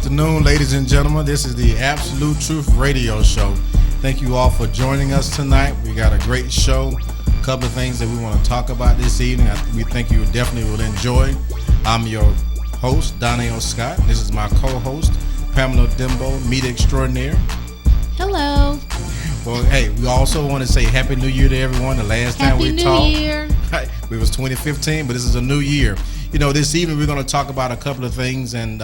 afternoon, ladies and gentlemen. This is the Absolute Truth Radio Show. Thank you all for joining us tonight. We got a great show, a couple of things that we want to talk about this evening. We think you definitely will enjoy. I'm your host, Donnell Scott. This is my co-host, Pamela Dimbo, media extraordinaire. Hello. Well, hey, we also want to say Happy New Year to everyone. The last time we talked, Year. It was 2015, but this is a new year. You know, this evening we're going to talk about a couple of things and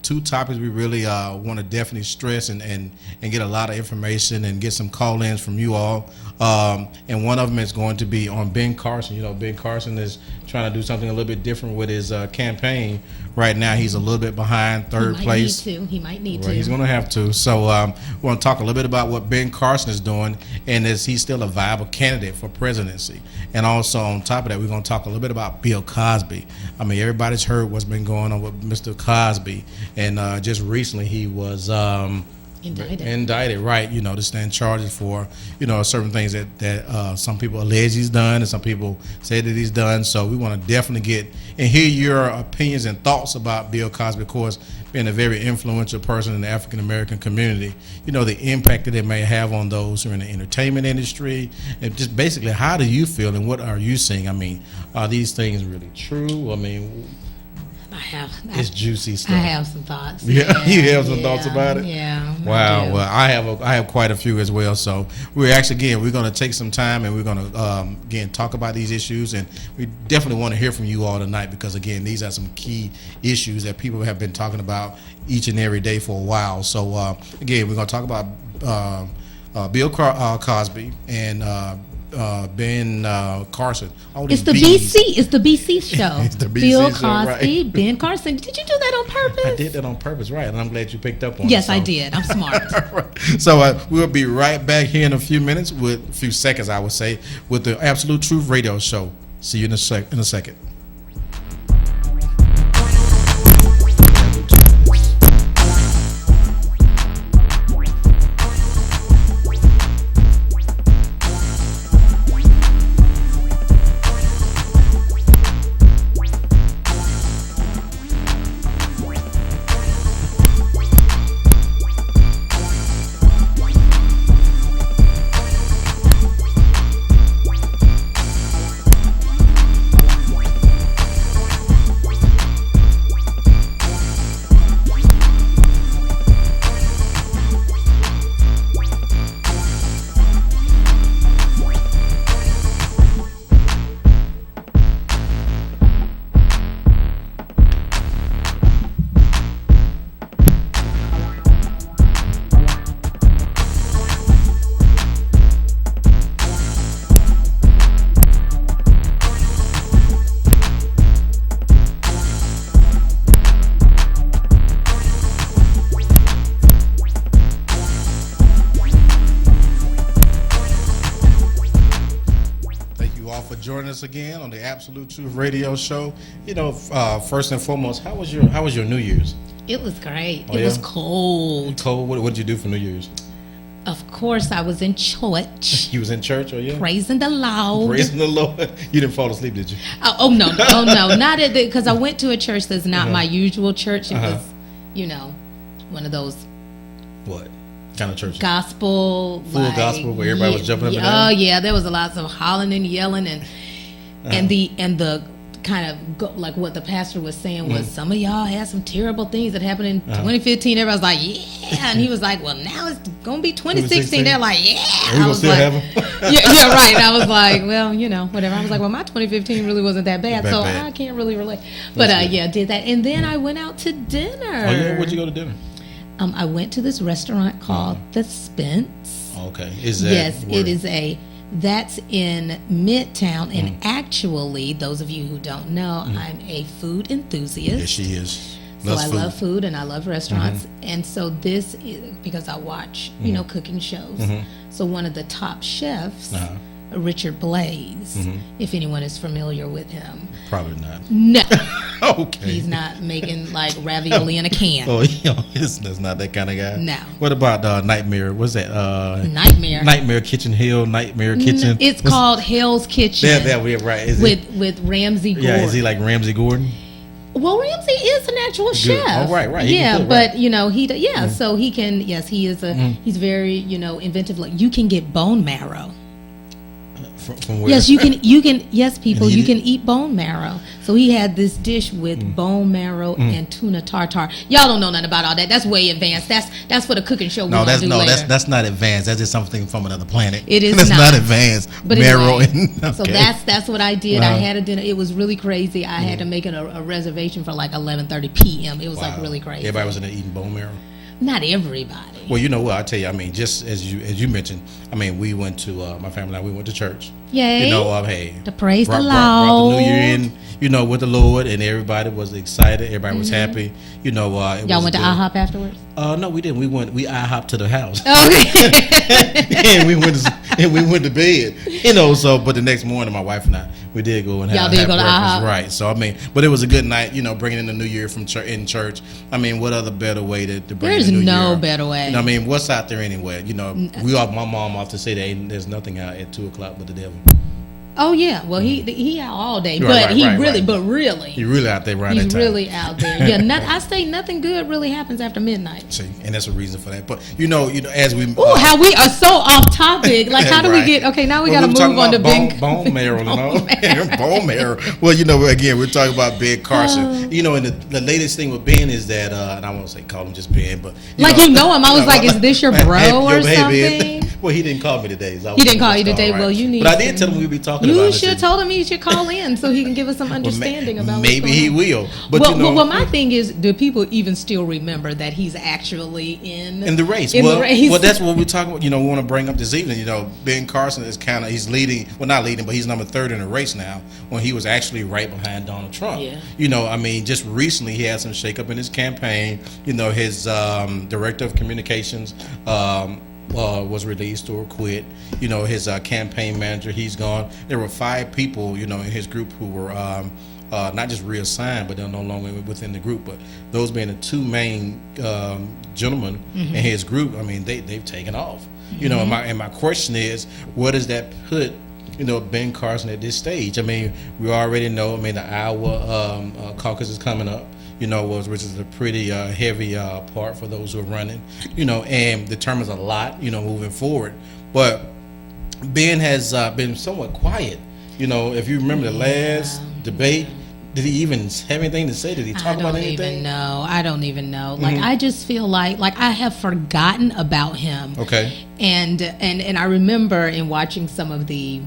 two topics we really want to definitely stress and get a lot of information and get some call-ins from you all. And one of them is going to be on Ben Carson. You know, Ben Carson is trying to do something a little bit different with his campaign. Right now, he's a little bit behind third place. He might need to. He's going to have to. So we want to talk a little bit about what Ben Carson is doing, and is he still a viable candidate for presidency? And also on top of that, we're going to talk a little bit about Bill Cosby. I mean, everybody's heard what's been going on with Mr. Cosby, and just recently he was indicted, right? You know, to stand charges for, you know, certain things that some people allege he's done and some people say that he's done. So we want to definitely get and hear your opinions and thoughts about Bill Cosby, of course, being a very influential person in the African American community. You know, the impact that it may have on those who are in the entertainment industry, and just basically, how do you feel and what are you seeing? I mean, are these things really true? I mean, it's juicy stuff. I have some thoughts. Yeah, you have some thoughts about it. Yeah. Wow. Well, I have quite a few as well. So we're going to take some time and we're going to again talk about these issues, and we definitely want to hear from you all tonight because again, these are some key issues that people have been talking about each and every day for a while. So again, we're going to talk about Bill Cosby and Ben Carson. It's the BC. It's the BC show. It's the BC Bill show, Cosby, right. Ben Carson. Did you do that on purpose? I did that on purpose, right? And I'm glad you picked up on it. Yes, I did. I'm smart. So we'll be right back here in a few minutes, with a few seconds, I would say, with the Absolute Truth Radio Show. See you in a second. Joining us again on the Absolute Truth Radio Show. You know, first and foremost, how was your New Year's? It was great. Oh, it was cold. Cold. What did you do for New Year's? Of course, I was in church. You was in church, yeah? Praising the Lord. Praising the Lord. You didn't fall asleep, did you? Oh no, not at the, because I went to a church that's not my usual church. It was, you know, one of those. What kind of church? Gospel. Full gospel where everybody was jumping up and down? Oh yeah, there was a lot of hollering and yelling and the kind of like what the pastor was saying was some of y'all had some terrible things that happened in 2015. Everybody was like, yeah, and he was like, well, now it's gonna be 2016. They're like, yeah. I was still like, have them? yeah, right. I was like, well, you know, whatever. I was like, well, my 2015 really wasn't that bad, so I can't really relate. But yeah, did that, and then I went out to dinner. Oh yeah, where'd you go to dinner? I went to this restaurant called The Spence. Okay, is that? Yes, it is that's in Midtown, and actually, those of you who don't know, I'm a food enthusiast. Yes, she is. So I love food and I love restaurants, and so this is because I watch, you know, cooking shows. So one of the top chefs, Richard Blaze, if anyone is familiar with him. Probably not. No. Okay. He's not making like ravioli in a can. Oh, that's not that kind of guy. No. What about Nightmare? What's that? Nightmare. Nightmare Kitchen Hill. Nightmare Kitchen. It's called Hell's Kitchen. That we're right. Is with Ramsey Gordon. Yeah, is he like Ramsey Gordon? Well, Ramsey is an actual chef. Oh, right. Yeah, cook, but right. so he can. Yes, he is he's very inventive. Like you can get bone marrow. From where? Yes, you can. Yes, people, you it? can eat bone marrow. So he had this dish with bone marrow and tuna tartare. Y'all don't know nothing about all that. That's way advanced. That's for the cooking show. That's not advanced. That's just something from another planet. It is that's not advanced. But marrow. anyway, Okay. so that's what I did. I had a dinner. It was really crazy. I had to make a reservation for like 11:30 p.m. It was like really crazy. Everybody was in there eating bone marrow. Not everybody. Well, you know what? I tell you, I mean, just as you mentioned, I mean, we went to my family and I, we went to church. Yay! Hey, to praise the Lord. Brought the New Year in, with the Lord, and everybody was excited. Everybody was happy. Y'all went to IHOP afterwards? No, we didn't. We IHOP to the house. Okay. and we went to bed. So but the next morning, my wife and I, we did go and have breakfast. Right. So I mean, but it was a good night. Bringing in the New Year from in church. I mean, what other better way to bring in the New Year? There's no better way. I mean, what's out there anyway? My mom often say there's nothing out at 2:00 but the devil. Oh yeah, well he out all day, Right, but he really out there right he's that time. really out there. Yeah, I say nothing good really happens after midnight. See, and that's a reason for that. But as we how we are so off topic. Like how do we get? Okay, now we got to move on to bone marrow, bone marrow. Well, again, we're talking about Ben Carson. And the latest thing with Ben is that, and I won't say call him just Ben, but him. I was like, is this your bro or something? Well, he didn't call me today. So he didn't call you today. Right. Well, you need. But I did tell him we'd be talking. You should have told him he should call in so he can give us some understanding about. Maybe he will. But well, my thing is, do people even still remember that he's actually in the race? Well, that's what we're talking about. We want to bring up this evening. Ben Carson is he's leading. Well, not leading, but he's number 3rd in the race now. When he was actually right behind Donald Trump. Yeah. I mean, just recently he had some shakeup in his campaign. His director of communications. Was released or quit. His campaign manager, he's gone. There were 5 people, in his group who were not just reassigned, but they're no longer within the group. But those being the 2 main gentlemen in his group, I mean, they've taken off. And my question is, what does that put? Ben Carson at this stage? I mean, we already know. I mean, the Iowa caucus is coming up. Which is a pretty heavy part for those who are running, and determines a lot, moving forward. But Ben has been somewhat quiet. If you remember the last debate, did he even have anything to say? Did he talk about anything? I don't even know. Like, I just feel like I have forgotten about him. Okay. And I remember in watching some of the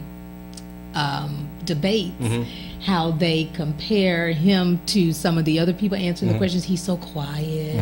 debates, how they compare him to some of the other people answering the questions. He's so quiet,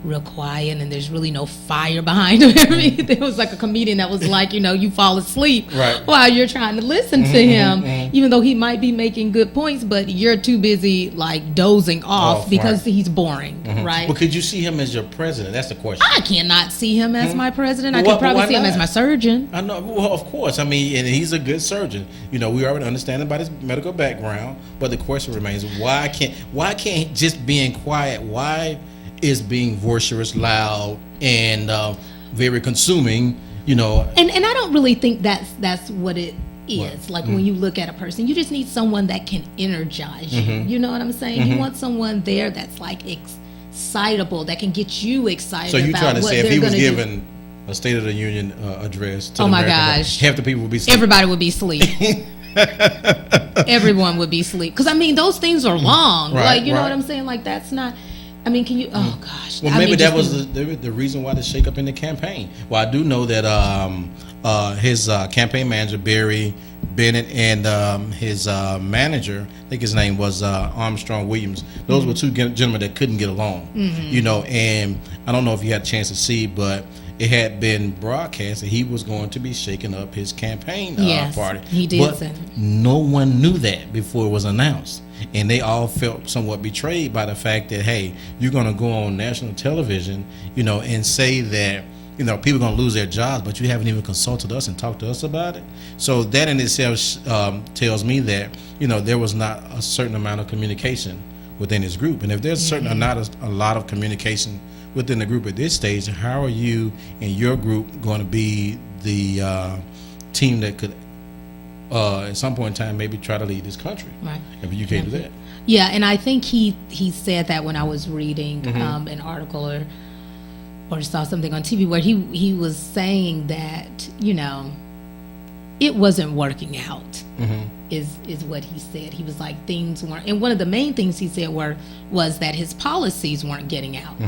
real quiet, and there's really no fire behind him. There was like a comedian that was like, you fall asleep while you're trying to listen to him, even though he might be making good points, but you're too busy like dozing off because he's boring, right? But could you see him as your president? That's the question. I cannot see him as my president. I could probably see him as my surgeon. I know. Well, of course. I mean, and he's a good surgeon. We already understand about his medical background. But the question remains: why can't just being quiet? Why is being boisterous, loud, and very consuming? And I don't really think that's what it is. Like when you look at a person, you just need someone that can energize you. You know what I'm saying? You want someone there that's like excitable, that can get you excited. So you're about trying to what say if he was do. given a State of the Union address to oh the my American gosh, half the people would be asleep. Everybody would be asleep. Everyone would be asleep because I mean those things are long. Like you know what I'm saying? Like that's not. I mean, can you? Oh gosh. Well, maybe that was the reason why the shakeup in the campaign. Well, I do know that his campaign manager Barry Bennett and his manager, I think his name was Armstrong Williams. Those were 2 gentlemen that couldn't get along. And I don't know if you had a chance to see, but it had been broadcast that he was going to be shaking up his campaign party. He did. But no one knew that before it was announced. And they all felt somewhat betrayed by the fact that, hey, you're going to go on national television, and say that, people are going to lose their jobs, but you haven't even consulted us and talked to us about it. So that in itself tells me that, there was not a certain amount of communication within his group. And if there's a lot of communication within the group at this stage, how are you and your group going to be the team that could at some point in time maybe try to lead this country. Right. But you can't do that. Yeah, and I think he said that when I was reading an article or saw something on TV where he was saying that, you know, it wasn't working out. Is what he said. He was like, things weren't, and one of the main things he said was that his policies weren't getting out,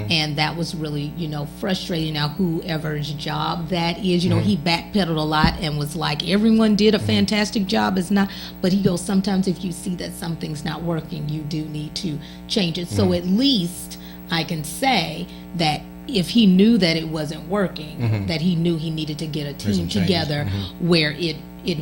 and that was really, you know, frustrating. Now, whoever's job that is, you know, he backpedaled a lot and was like, everyone did a fantastic job. It's not, but he goes, sometimes if you see that something's not working, you do need to change it. So at least I can say that if he knew that it wasn't working, that he knew he needed to get a team together where it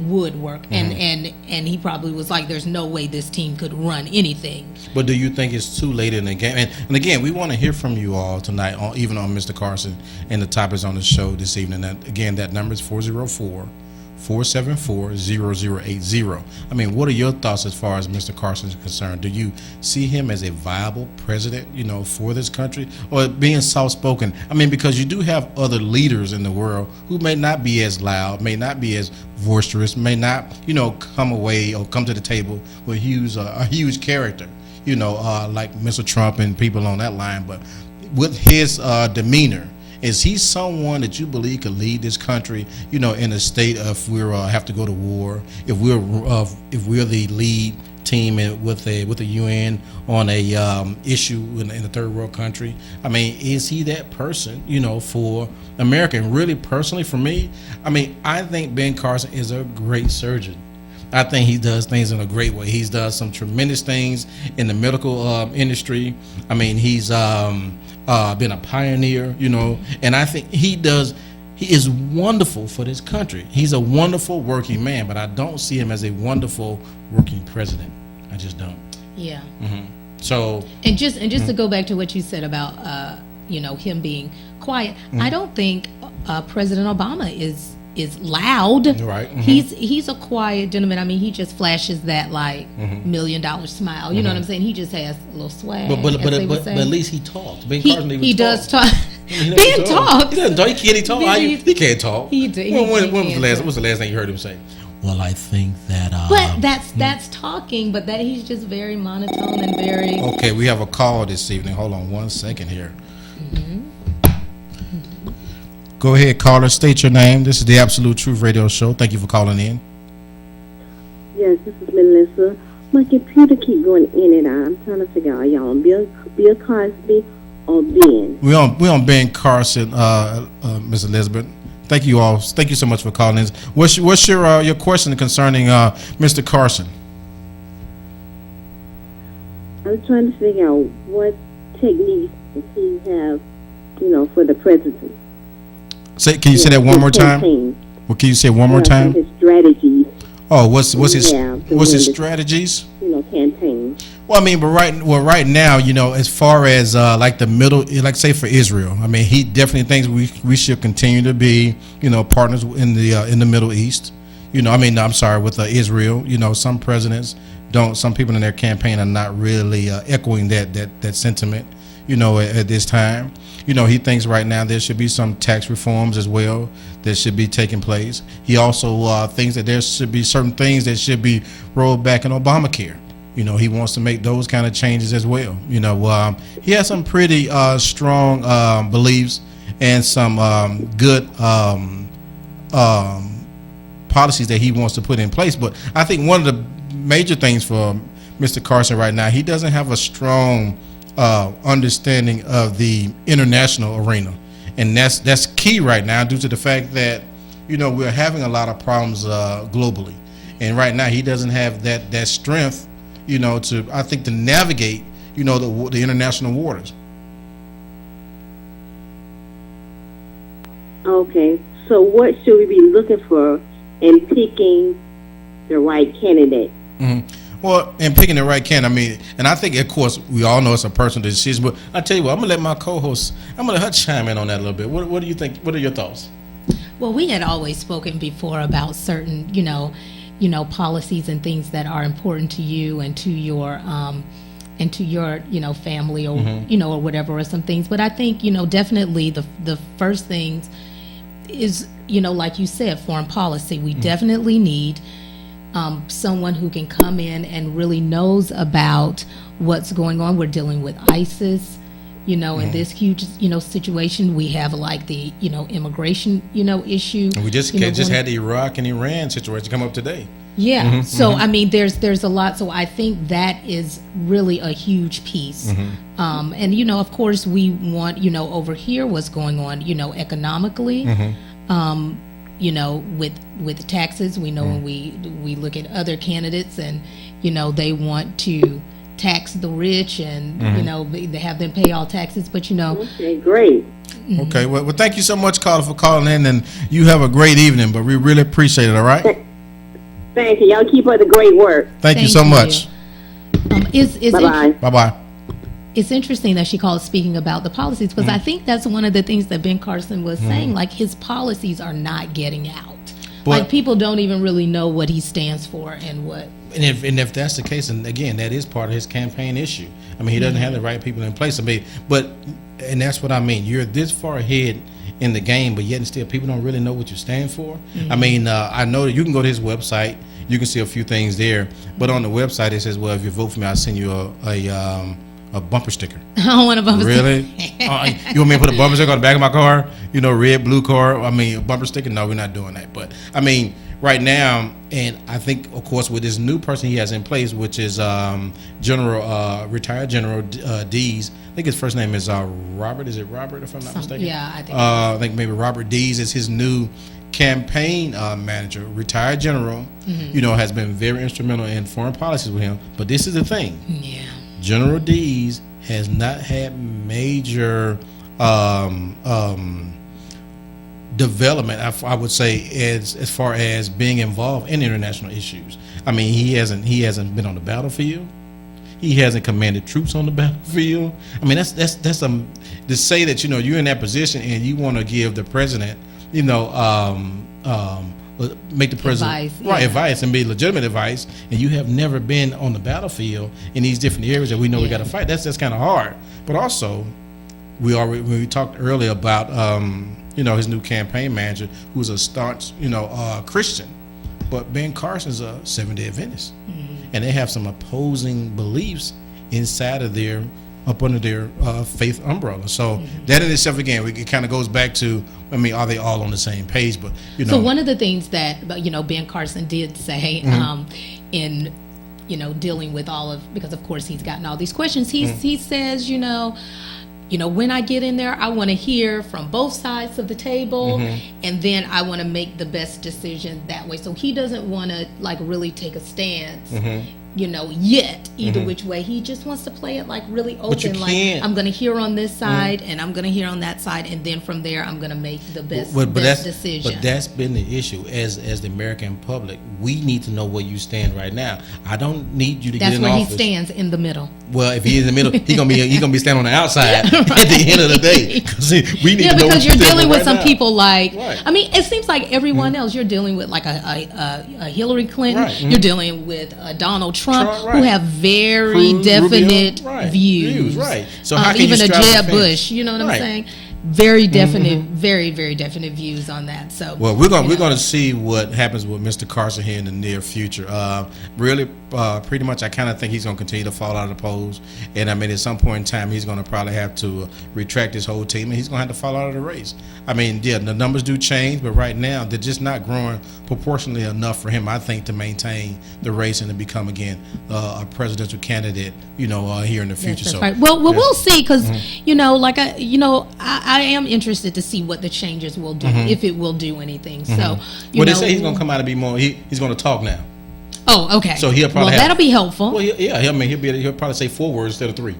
would work, and he probably was like, there's no way this team could run anything. But do you think it's too late in the game? And again, we want to hear from you all tonight, even on Mr. Carson and the topics on the show this evening. That number is 404-474-0080. I mean, what are your thoughts as far as Mr. Carson is concerned? Do you see him as a viable president, you know, for this country, or being soft-spoken? I mean, because you do have other leaders in the world who may not be as loud, may not be as boisterous, may not, you know, come away or come to the table with a huge character, you know, like Mr. Trump and people on that line. But with his demeanor, is he someone that you believe could lead this country, you know, in a state of we have to go to war, if we're the lead team with the UN on a issue in a third world country? I mean, is he that person, you know, for America? And really, personally, for me, I mean, I think Ben Carson is a great surgeon. I think he does things in a great way. He's done some tremendous things in the medical industry. I mean, he's been a pioneer, you know, and I think he is wonderful for this country. He's a wonderful working man, but I don't see him as a wonderful working president. I just don't. Yeah. So and just to go back to what you said about you know, him being quiet, I don't think President Obama is loud. Right. He's a quiet gentleman. I mean, he just flashes that like $1 million smile. You know what I'm saying? He just has a little swag. But at least he talks. Ben Carson he does talk. Ben talks. He doesn't talk. He talk. He can't talk. When was the last thing you heard him say? Well, I think that. But that's talking. But that he's just very monotone and very. Okay, we have a call this evening. Hold on 1 second here. Go ahead, caller. State your name. This is the Absolute Truth Radio Show. Thank you for calling in. Yes, this is Melissa. My computer keep going in and out. I'm trying to figure out, are y'all on Bill Cosby or Ben? We on Ben Carson, Miss Elizabeth. Thank you all. Thank you so much for calling in. What's your question concerning Mr. Carson? I was trying to figure out what techniques does he have, you know, for the presidency. Can you say that one more time? Well, can you say one more time? His strategies. Oh, what's his strategies? You know, campaign. Well, I mean, but right now, you know, as far as like the middle, like say for Israel, I mean, he definitely thinks we should continue to be, you know, partners in the Middle East. You know, I mean, I'm sorry, with Israel. You know, some presidents don't. Some people in their campaign are not really echoing that sentiment. You know, at this time. You know, he thinks right now there should be some tax reforms as well that should be taking place. He also thinks that there should be certain things that should be rolled back in Obamacare. You know, he wants to make those kind of changes as well. You know, he has some pretty strong beliefs and some good policies that he wants to put in place. But I think one of the major things for Mr. Carson right now, he doesn't have a strong understanding of the international arena, and that's key right now due to the fact that, you know, we're having a lot of problems globally, and right now he doesn't have that strength, you know, to navigate, you know, the international waters. Okay, so what should we be looking for in picking the right candidate? Well, in picking the right candidate, I mean, and I think, of course, we all know it's a personal decision, but I tell you what, I'm going to let my co-host, I'm going to let her chime in on that a little bit. What do you think? What are your thoughts? Well, we had always spoken before about certain, you know, policies and things that are important to you and to your, you know, family or, you know, or whatever, or some things. But I think, you know, definitely the first things is, you know, like you said, foreign policy. We definitely need someone who can come in and really knows about what's going on. We're dealing with ISIS, in this huge, situation. We have like the, immigration, issue. And we just had the Iraq and Iran situation come up today. Yeah. So, I mean, there's a lot. So I think that is really a huge piece. And, of course, we want, over here what's going on, economically, with taxes. We know when we look at other candidates and, they want to tax the rich and, they have them pay all taxes. But, Okay, great. Okay. Well, thank you so much, Carla, for calling in. And you have a great evening. But we really appreciate it. All right. Thank you. Y'all keep up the great work. Thank you so much. Bye-bye. Bye-bye. It's interesting that she called speaking about the policies, because I think that's one of the things that Ben Carson was saying, like his policies are not getting out. Like people don't even really know what he stands for and what. And if that's the case, and again, that is part of his campaign issue. I mean, he doesn't have the right people in place. I mean, and that's what I mean. You're this far ahead in the game, but yet and still people don't really know what you stand for. I mean, I know that you can go to his website, you can see a few things there, but on the website it says, well, if you vote for me, I'll send you a bumper sticker. I don't want a bumper really? sticker. You want me to put a bumper sticker on the back of my car? Red, blue car? I mean, a bumper sticker? No, we're not doing that. But I mean, right now, and I think, of course, with this new person he has in place, which is retired General Dees. I think his first name is Robert. Is it Robert, if I'm not mistaken? Yeah, I think maybe Robert Dees is his new campaign manager. Retired general, has been very instrumental in foreign policies with him. But this is the thing. Yeah. General Dees has not had major development, I would say, as far as being involved in international issues. I mean, he hasn't been on the battlefield. He hasn't commanded troops on the battlefield. I mean, that's to say that you're in that position and you want to give the president make the president advice and be legitimate advice, and you have never been on the battlefield in these different areas that we know we got to fight. That's kind of hard. But also, when we talked earlier about his new campaign manager, who's a staunch Christian, but Ben Carson's a Seventh-day Adventist, and they have some opposing beliefs inside of up under their faith umbrella. So that in itself, again, it kind of goes back to, I mean, are they all on the same page? But So one of the things that Ben Carson did say in dealing with because of course he's gotten all these questions. He says, when I get in there, I want to hear from both sides of the table, and then I want to make the best decision that way. So he doesn't want to really take a stance. Yet either which way. He just wants to play it really open. I'm going to hear on this side and I'm going to hear on that side, and then from there I'm going to make the best decision. But that's been the issue as the American public. We need to know where you stand right now. I don't need you to get in office. That's where he stands, in the middle. Well, if he's in the middle, he's gonna be standing on the outside at the end of the day. We need to know because you're dealing with some people Right. I mean, it seems like everyone else. You're dealing with a Hillary Clinton. Right. You're dealing with Donald Trump, right. who have very definite views. Right. So how can even you a strive to Jeb finish? Bush, you know what I'm saying? Very definite, very, very definite views on that. So we're gonna see what happens with Mr. Carson here in the near future. Pretty much, I kind of think he's gonna continue to fall out of the polls, and I mean, at some point in time, he's gonna probably have to retract his whole team, and he's gonna have to fall out of the race. I mean, yeah, the numbers do change, but right now they're just not growing proportionally enough for him, I think, to maintain the race and to become again a presidential candidate. Here in the future. That's right. Well, we'll see, because I am interested to see what the changes will do, if it will do anything. So, they say he's going to come out and be more. He's going to talk now. Oh, okay. So he'll probably that'll be helpful. Well, yeah. I mean, he'll probably say 4 words instead of 3.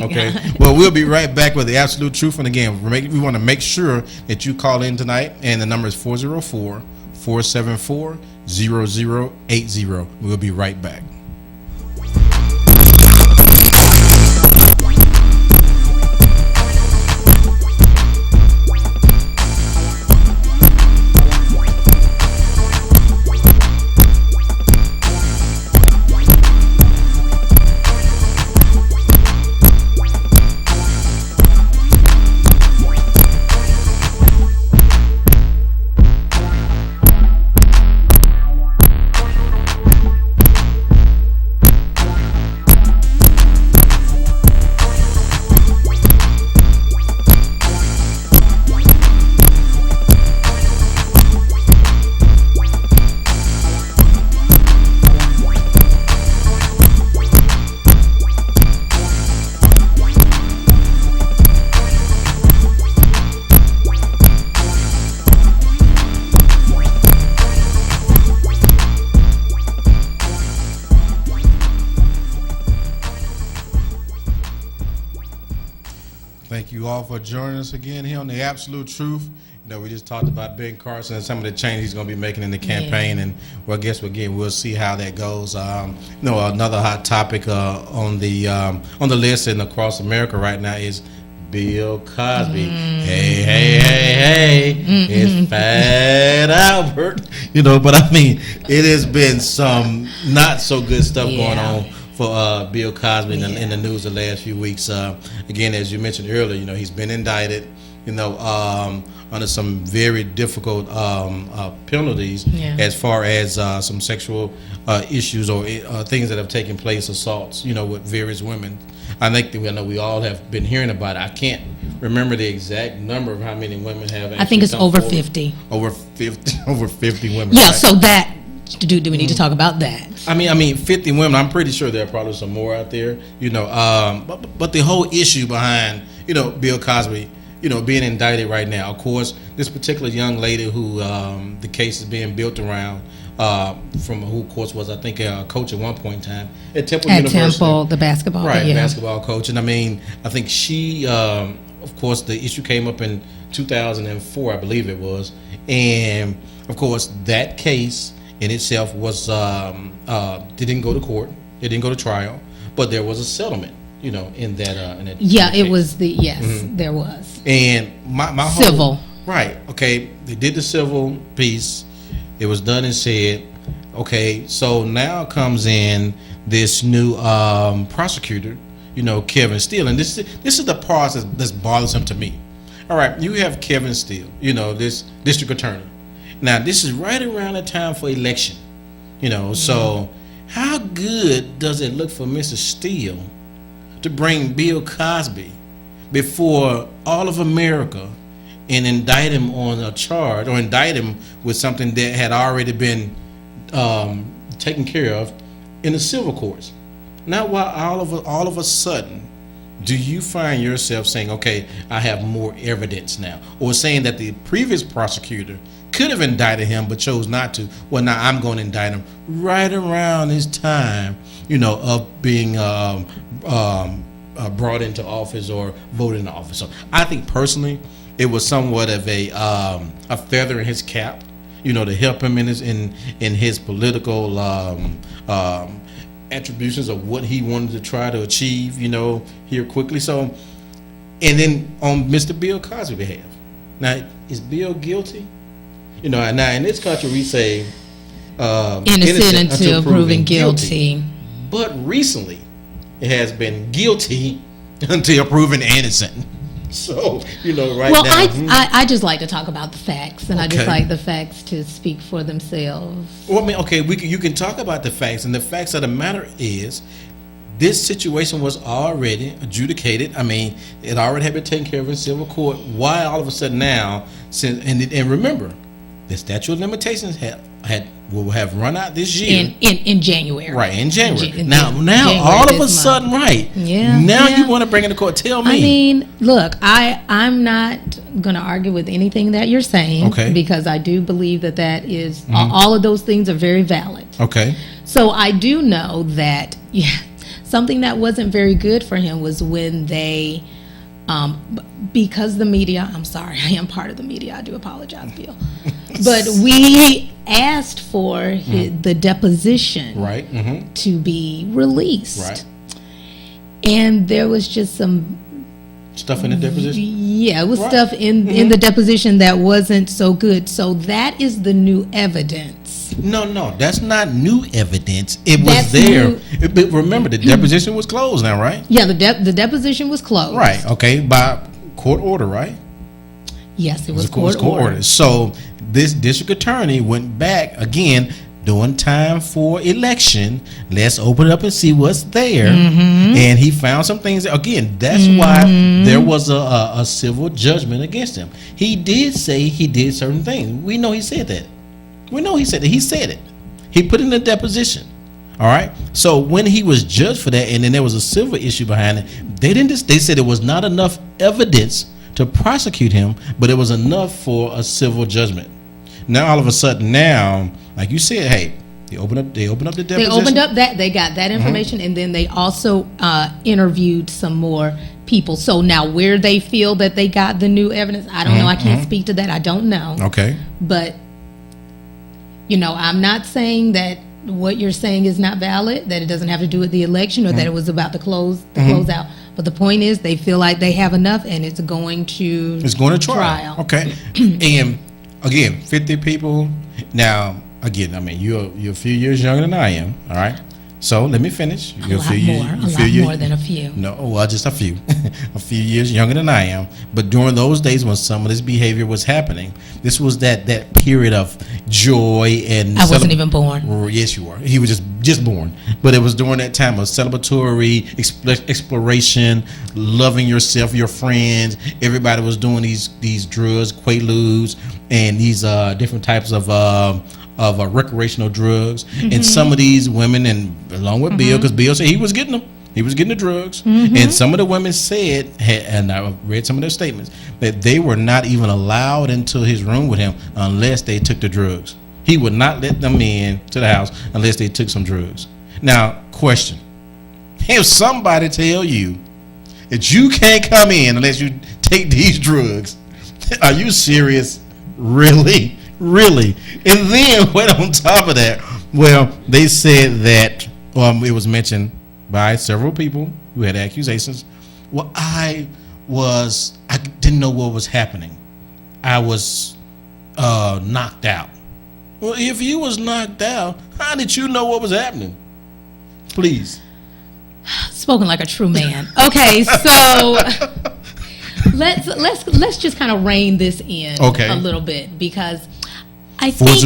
Okay. God. Well, we'll be right back with the absolute truth. And again, we want to make sure that you call in tonight, and the number is 404-474-0080. We'll be right back. you all for joining us again here on The Absolute Truth. We just talked about Ben Carson and some of the changes he's going to be making in the campaign, and well, I guess we'll see how that goes. Another hot topic on the list and across America right now is Bill Cosby. Hey, it's Fat Albert. But I mean, it has been some not so good stuff going on for Bill Cosby in the news the last few weeks. Again, as you mentioned earlier, he's been indicted, under some very difficult penalties as far as some sexual issues or things that have taken place, assaults, with various women. I think that we all have been hearing about it. I can't remember the exact number of how many women have. I think it's over 50. Over 50 women. Yeah. Right? So that do we need to talk about that? I mean, 50 women. I'm pretty sure there are probably some more out there. But the whole issue behind Bill Cosby, being indicted right now. Of course, this particular young lady who the case is being built around, from who, of course, was I think a coach at one point in time at Temple University. At Temple, the basketball, basketball coach. And I mean, I think she, of course, the issue came up in 2004, I believe it was, and of course, that case in itself was didn't go to court, it didn't go to trial, but there was a settlement. In that. It was there was. And my civil. Whole, right. Okay. They did the civil piece. It was done and said. Okay. So now comes in this new prosecutor. Kevin Steele, and this is the part that's bothersome to me. All right. You have Kevin Steele. This district attorney. Now this is right around the time for election. So how good does it look for Mr. Steele to bring Bill Cosby before all of America and indict him on a charge, or indict him with something that had already been taken care of in the civil courts? Now, why all of a sudden do you find yourself saying, okay, I have more evidence now, or saying that the previous prosecutor could have indicted him but chose not to? Well, now I'm going to indict him right around this time, of being brought into office or voted into office. So I think personally, it was somewhat of a feather in his cap, to help him in his political attributions of what he wanted to try to achieve, here quickly. So, and then on Mr. Bill Cosby's behalf, now is Bill guilty? Now in this country we say innocent until proven guilty. But recently, it has been guilty until proven innocent. So, right now. Well, I just like to talk about the facts, and I just like the facts to speak for themselves. Well, I mean, okay, you can talk about the facts, and the facts of the matter is, this situation was already adjudicated. I mean, it already had been taken care of in civil court. Why all of a sudden now, and remember, the statute of limitations will have run out this year in January. Right, in January. Now January, all of a sudden, right? Yeah. Now you want to bring it to court? Tell me. I mean, look, I'm not going to argue with anything that you're saying, because I do believe that is all of those things are very valid. Okay. So I do know that something that wasn't very good for him was when they. Because the media, I'm sorry, I am part of the media. I do apologize, Bill. But we asked for the deposition to be released. Right. And there was just some stuff in the deposition? Yeah, it was stuff in the deposition that wasn't so good. So that is the new evidence. No, that's not new evidence. It was there. But remember, the deposition was closed now, right? Yeah, the deposition was closed. Right, okay, by court order, right? Yes, it was court order. So this district attorney went back again, doing time for election. Let's open it up and see what's there. And he found some things. Again, that's why there was a civil judgment against him. He did say he did certain things. We know he said that. He said it. He put in a deposition. All right. So when he was judged for that, and then there was a civil issue behind it, they said it was not enough evidence to prosecute him, but it was enough for a civil judgment. Now all of a sudden, like you said, hey, they opened up the deposition. They opened up they got that information, and then they also interviewed some more people. So now where they feel that they got the new evidence, I don't know. I can't speak to that. I don't know. Okay. But, I'm not saying that what you're saying is not valid, that it doesn't have to do with the election or that it was about to close out. But the point is they feel like they have enough and it's going to trial. Okay. And again, 50 people. Now, again, I mean, you're a few years younger than I am, all right? So let me finish. A lot more than a few. No, well, just a few. A few years younger than I am. But during those days when some of this behavior was happening, this was that period of joy and... I wasn't even born. Yes, you were. He was just born. But it was during that time of celebratory exploration, loving yourself, your friends. Everybody was doing these drugs, Quaaludes, and these different types of recreational drugs. And some of these women, and along with Bill, because Bill said he was getting them. He was getting the drugs. And some of the women said, and I read some of their statements, that they were not even allowed into his room with him unless they took the drugs. He would not let them in to the house unless they took some drugs. Now, question. If somebody tell you that you can't come in unless you take these drugs, are you serious? Really? Really? And then, wait, on top of that, well, they said that it was mentioned by several people who had accusations. Well, I didn't know what was happening. I was knocked out. Well, if you was knocked out, how did you know what was happening? Please. Spoken like a true man. Okay, so let's just kind of rein this in a little bit, because I think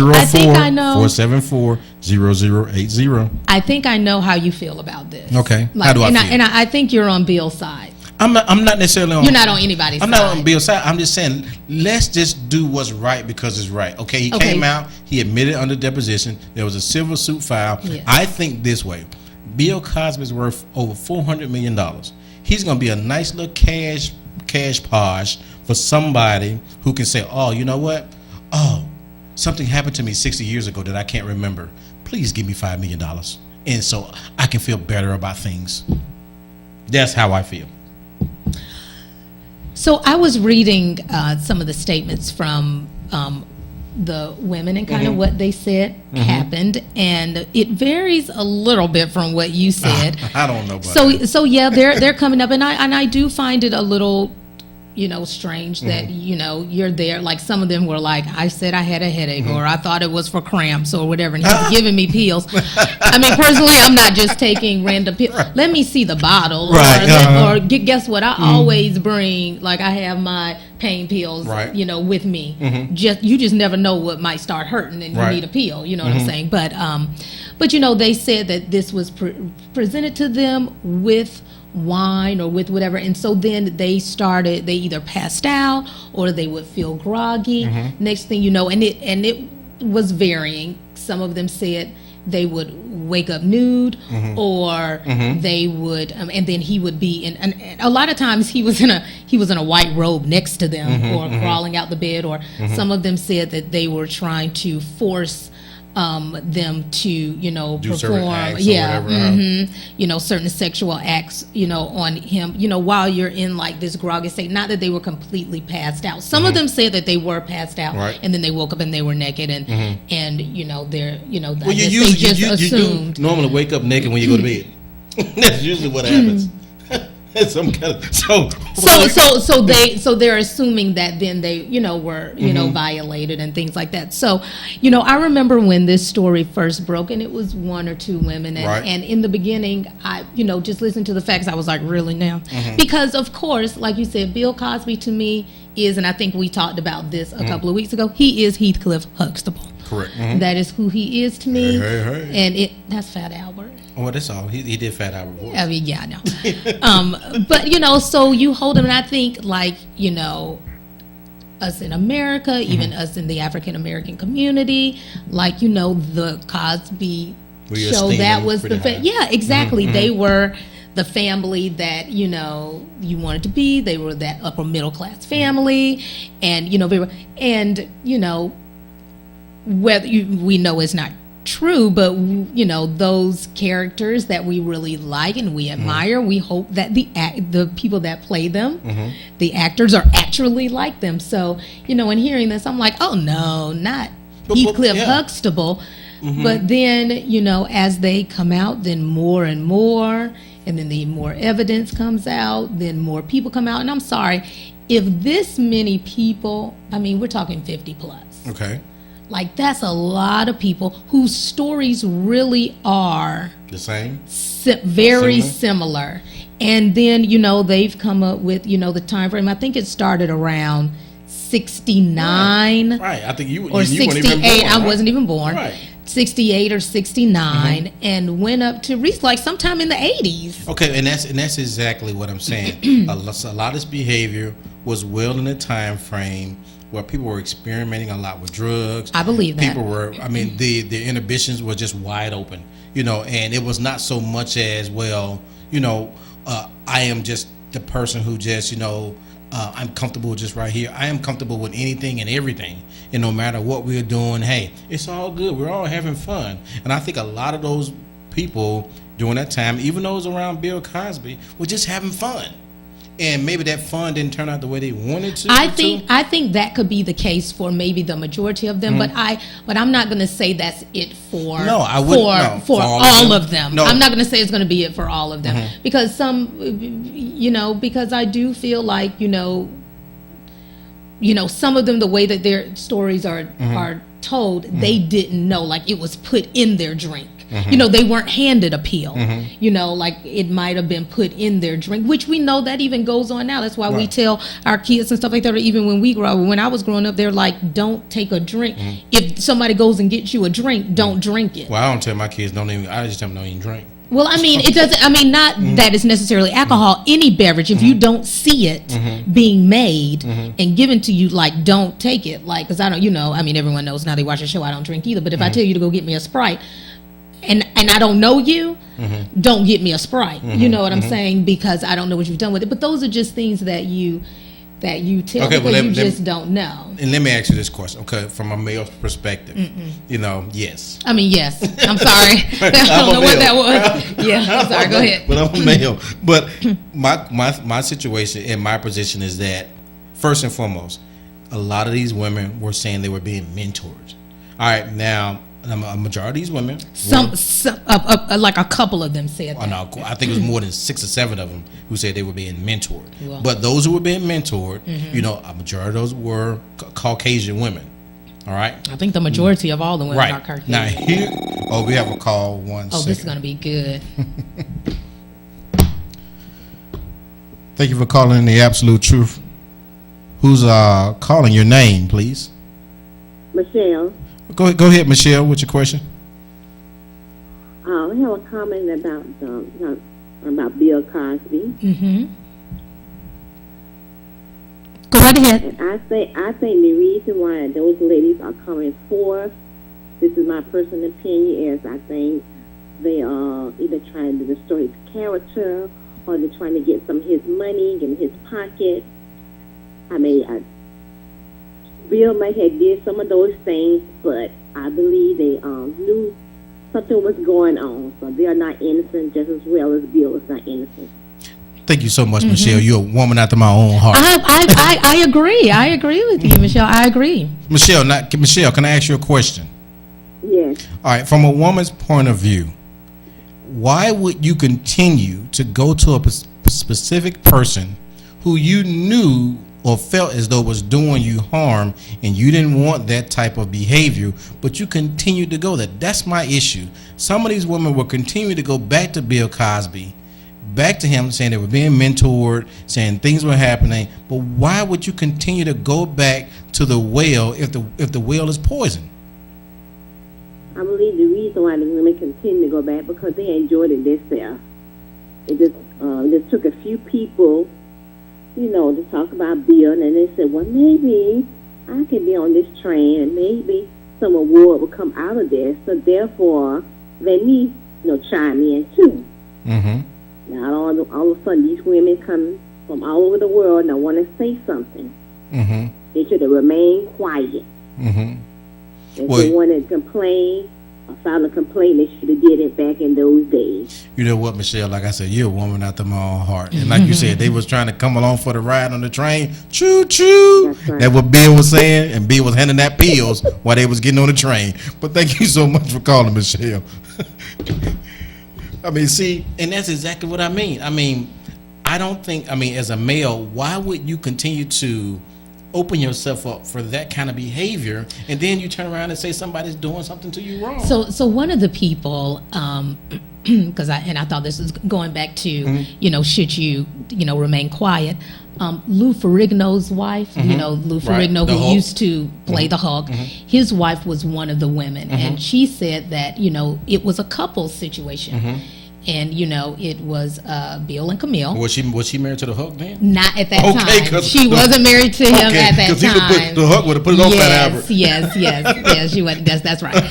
I know 404-0080. I think I know how you feel about this. Okay. How do I feel? And I think you're on Bill's side. I'm not necessarily on. You're not on anybody's side. I'm not on Bill's side. I'm just saying, let's just do what's right because it's right. Okay, he came out. He admitted under deposition. There was a civil suit filed. Yes. I think this way. Bill Cosby's worth over $400 million. He's going to be a nice little cash posh for somebody who can say, oh, you know what? Oh, something happened to me 60 years ago that I can't remember. Please give me $5 million. And so I can feel better about things. That's how I feel. So I was reading some of the statements from the women and kind of what they said happened, and it varies a little bit from what you said. I don't know about that. So yeah, they're coming up, and I do find it a little strange that you're there. Like some of them were like, I said I had a headache, or I thought it was for cramps or whatever, and he's giving me pills. I mean, personally, I'm not just taking random pills. Let me see the bottle, or guess what? I always bring, like, I have my pain pills, with me. You just never know what might start hurting, and you need a pill. You know what I'm saying? But they said that this was presented to them with wine or with whatever, and so then they either passed out or they would feel groggy. Next thing you know, and it was varying. Some of them said they would wake up nude, or they would and then he would be in, and a lot of times he was in a white robe next to them, or crawling out the bed, or some of them said that they were trying to force them to perform certain sexual acts on him while you're in like this groggy state. Not that they were completely passed out. Some of them said that they were passed out, and then they woke up and they were naked, and they're well, they just assumed you normally wake up naked when you go to bed. That's usually what happens. Some kind of, so they're assuming that then they were violated and things like that. So I remember when this story first broke, and it was one or two women, and in the beginning I just listened to the facts. I was like, really now? Because of course, like you said, Bill Cosby to me is, and I think we talked about this a couple of weeks ago, he is Heathcliff Huxtable. Correct. That is who he is to me. Hey. And that's Fat Albert. Oh, that's all. He did Fat Albert voice. I mean, yeah, I know. But so you hold him, and I think like us in America, even us in the African American community, like the Cosby show, that was the exactly. They were the family that you wanted to be. They were that upper middle class family, and they were, and whether we know it's not true, but those characters that we really like and we admire, we hope that the people that play them, the actors, are actually like them. So in hearing this, I'm like, oh no, not Heathcliff Huxtable. But then as they come out, then more and more, and then the more evidence comes out, then more people come out. And I'm sorry, if this many people, we're talking 50 plus. Okay. Like, that's a lot of people whose stories really are the same, very similar. And then they've come up with the time frame. I think it started around 69, right? I think you or 68. I wasn't even born. Right. 68 or 69, and went up to like sometime in the 80s. Okay, and that's exactly what I'm saying. a lot of this behavior was well in the time frame where people were experimenting a lot with drugs. I believe that. People were, the inhibitions were just wide open, and it was not so much as, well, I am just the person who just, I'm comfortable just right here. I am comfortable with anything and everything. And no matter what we're doing, hey, it's all good. We're all having fun. And I think a lot of those people during that time, even those around Bill Cosby, were just having fun. And maybe that fun didn't turn out the way they wanted to. I think that could be the case for maybe the majority of them, but I'm not going to say that's it for for all of them. No. I'm not going to say it's going to be it for all of them, because because I do feel like some of them, the way that their stories are told, they didn't know, like it was put in their drink. They weren't handed a pill. Like it might have been put in their drink, which we know that even goes on now. That's why we tell our kids and stuff like that, or even when we grow up. When I was growing up, they're like, don't take a drink. If somebody goes and gets you a drink, don't drink it. Well, I don't tell my kids, I just tell them don't even drink. Well, it doesn't, not that it's necessarily alcohol, any beverage, if you don't see it being made and given to you, like, don't take it. Like, because I don't, everyone knows now, they watch the show, I don't drink either. But if I tell you to go get me a Sprite, and I don't know you, don't get me a Sprite. You know what I'm saying? Because I don't know what you've done with it. But those are just things that you tell, because you just don't know. And let me ask you this question, okay, from a male perspective. Yes. Yes. I'm sorry. I don't know what that was. Yeah, I'm sorry. Go ahead. But I'm a male. But my situation and my position is that, first and foremost, a lot of these women were saying they were being mentored. All right, now, a majority of these women, like a couple of them said that. No, I think it was more than 6 or 7 of them who said they were being mentored. Well, but those who were being mentored, a majority of those were Caucasian women. All right. I think the majority of all the women are Caucasian. Now here, we have a call. Second. This is going to be good. Thank you for calling in The Absolute Truth. Who's calling? Your name, please. Michelle. Go ahead, Michelle. What's your question? I have a comment about Bill Cosby. Go right ahead. And I think the reason why those ladies are coming forth, this is my personal opinion, is I think they are either trying to destroy his character, or they're trying to get some of his money, get in his pocket. Bill may have did some of those things, but I believe they knew something was going on. So they are not innocent, just as well as Bill is not innocent. Thank you so much, Michelle. You're a woman after my own heart. I agree. I agree with you, Michelle. I agree. Michelle, can I ask you a question? Yes. All right. From a woman's point of view, why would you continue to go to a specific person who you knew or felt as though was doing you harm, and you didn't want that type of behavior, but you continued to go there? That's my issue. Some of these women will continue to go back to Bill Cosby, back to him, saying they were being mentored, saying things were happening. But why would you continue to go back to the well if the well is poison? I believe the reason why the women continue to go back, because they enjoyed it themselves. It just took a few people, to talk about Bill, and they said, well, maybe I can be on this train, and maybe some award will come out of this, so therefore let me, chime in too. Now all of a sudden these women come from all over the world and want to say something. They should have remained quiet. If they want to complain filed a complaint. They should have did it back in those days. You know what, Michelle? Like I said, you're a woman after my own heart. And like you said, they was trying to come along for the ride on the train. Choo choo. That's right. That's what Bill was saying, and Bill was handing that pills while they was getting on the train. But thank you so much for calling, Michelle. I mean, see, and that's exactly what I mean. I mean, I don't think, I mean, as a male, why would you continue to open yourself up for that kind of behavior, and then you turn around and say somebody's doing something to you wrong? So one of the people, because I thought this was going back to, should you remain quiet. Lou Ferrigno's wife, Lou Ferrigno, The who Hulk. used to play the Hulk, his wife was one of the women, and she said that, it was a couples situation. And it was Bill and Camille. Was she married to the Hulk then? Not at that Okay, time. She wasn't married to him at that time. The Hulk would have put it on Fat Albert. Yes. She went. That's right.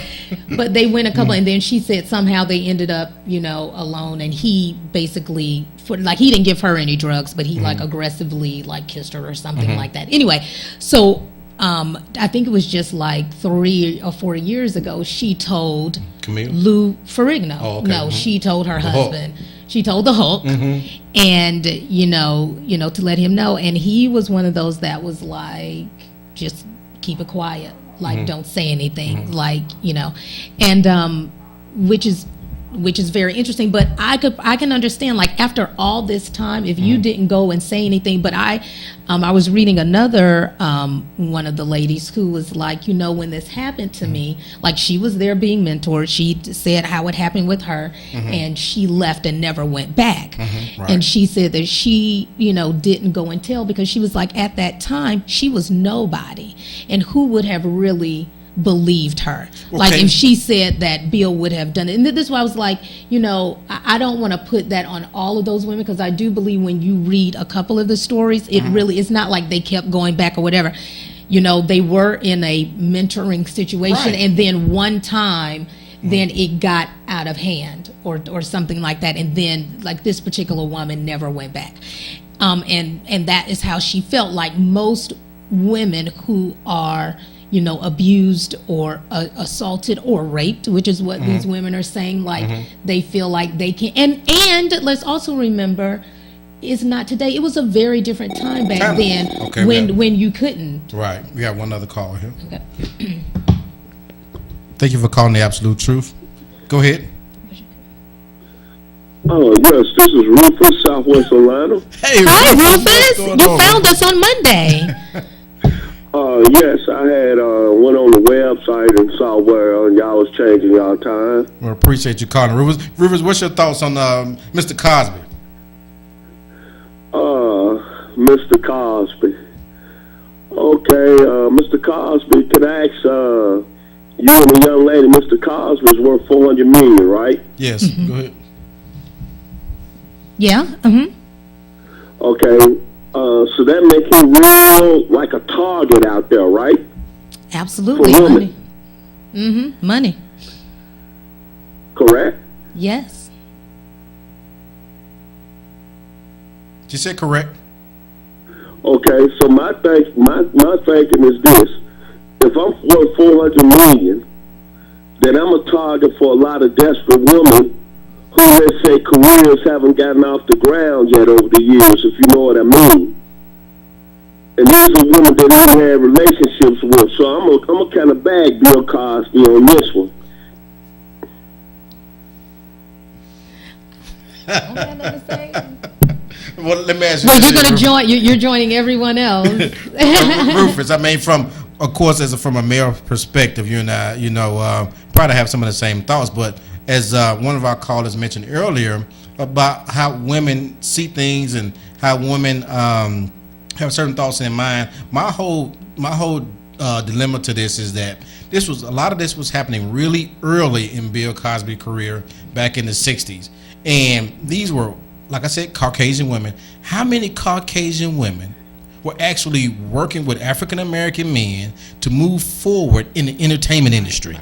But they went a couple, and then she said somehow they ended up, alone. And he basically, he didn't give her any drugs, but he aggressively kissed her or something like that. Anyway, so. I think it was just 3 or 4 years ago. She told Camille? Lou Ferrigno. Oh, okay. No, she told her Hulk. husband. She told the Hulk, and to let him know. And he was one of those that was just keep it quiet, don't say anything, and which is very interesting. But I can understand, after all this time, if you didn't go and say anything. But I was reading another one of the ladies who was when this happened to me, she was there being mentored. She said how it happened with her, and she left and never went back. Right. And she said that she didn't go and tell because she was at that time she was nobody, and who would have really believed her? Okay. If she said that Bill would have done it. And this is why I was I don't want to put that on all of those women, because I do believe when you read a couple of the stories, it really, it's not like they kept going back or whatever. They were in a mentoring situation, Right. and then one time then it got out of hand or something like that, and then this particular woman never went back, and that is how she felt. Most women who are abused or assaulted or raped, which is what these women are saying, they feel like they can. And let's also remember, it's not today. It was a very different time back then, Okay, when you couldn't. Right. We have one other call here. Okay. Thank you for calling The Absolute Truth. Go ahead. Oh, yes, this is Rufus, Southwest Atlanta. Hey, Hi, what's Rufus. going You on? found us on Monday. Yes, I had went on the website and saw where y'all was changing y'all time. We appreciate you calling, Rivers. Rivers, what's your thoughts on Mr. Cosby? Mr. Cosby. Okay, Mr. Cosby, can I ask you and the young lady, Mr. Cosby's worth $400 million, right? Yes, go ahead. Yeah. Okay, so that makes him real like a target out there, right? Absolutely. For women. Money. Money. Correct? Yes. She said correct. Okay, so my thinking is this: if I'm worth $400 million, then I'm a target for a lot of desperate women who, let's say, careers haven't gotten off the ground yet over the years, if you know what I mean. And these are women that I've had relationships with, so I'm a kind of bag Bill Cosby on this one. Well, let me ask you. Well, you're gonna join. You're joining everyone else. Rufus, I mean, of course, from a male perspective, you and I, probably have some of the same thoughts. But as one of our callers mentioned earlier about how women see things and how women have certain thoughts in mind, my whole dilemma to this is that a lot of this was happening really early in Bill Cosby's career back in the '60s, and these were, like I said, Caucasian women. How many Caucasian women were actually working with African American men to move forward in the entertainment industry?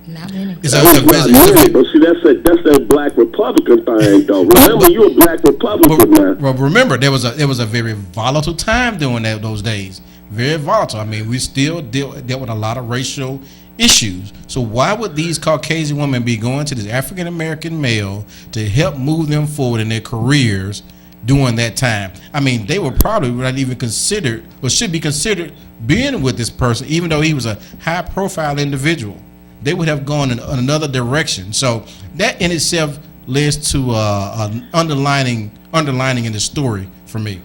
Not many. But see, that's that black Republican thing, though. Remember, you're a black Republican now. Well, remember, there was a very volatile time during those days very volatile. I mean, we still dealt with a lot of racial issues. So why would these Caucasian women be going to this African American male to help move them forward in their careers during that time? I mean, they were probably not even considered or should be considered being with this person, even though he was a high profile individual. They would have gone in another direction. So that in itself leads to an underlining in the story for me.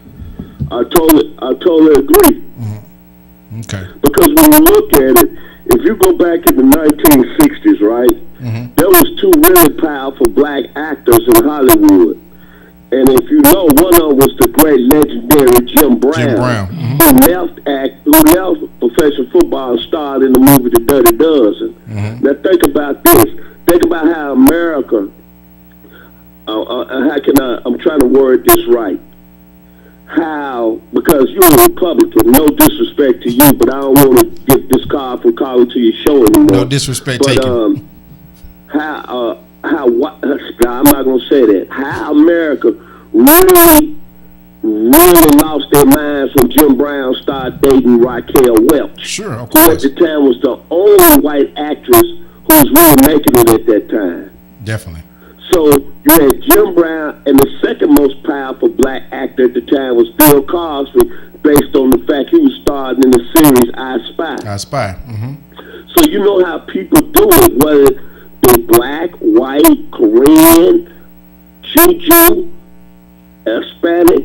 I totally agree. Mm-hmm. Okay. Because when you look at it, if you go back in the 1960s, right, mm-hmm. there was two really powerful black actors in Hollywood. And if you know, one of them was the great legendary Jim Brown, mm-hmm. who left professional football and starred in the movie The Dirty Dozen. Mm-hmm. Now think about this. Think about how America, I'm trying to word this right. How, because you're a Republican, no disrespect to you, but I don't want to get this card from calling to your show anymore. No disrespect taken. I'm not going to say that. How America really lost their minds when Jim Brown started dating Raquel Welch. Sure, of Who at course. the time was the only white actress who was really making it at that time. Definitely. So you had Jim Brown, and the second most powerful black actor at the time was Bill Cosby, based on the fact he was starring in the series I Spy. I Spy. Mm-hmm. So you know how people do it, whether they're black, white, Korean, Choo-Choo, Hispanic,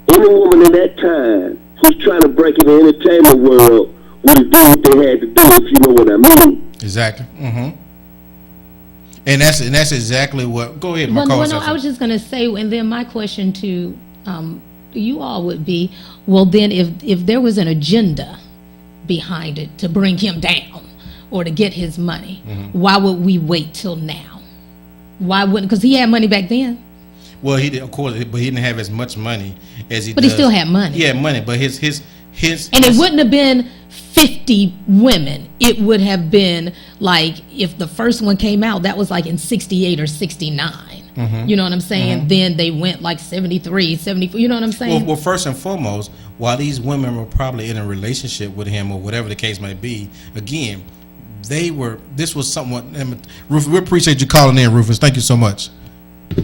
any woman in that time who's trying to break in the entertainment world would do what they had to do, if you know what I mean. Exactly. Mm-hmm. And that's exactly what. Go ahead, no, I was just going to say, and then my question to you all would be, well, then if there was an agenda behind it to bring him down or to get his money, mm-hmm. why would we wait till now? Why wouldn't? Because he had money back then. Well, he did, of course, but he didn't have as much money as he. But he still had money. He had money, but his. And it wouldn't have been 50 women. It would have been like, if the first one came out, that was like in 68 or 69. Mm-hmm. You know what I'm saying? Mm-hmm. Then they went like 73, 74. You know what I'm saying? Well, first and foremost, while these women were probably in a relationship with him or whatever the case might be, again, this was somewhat. Rufus, we appreciate you calling in, Rufus. Thank you so much.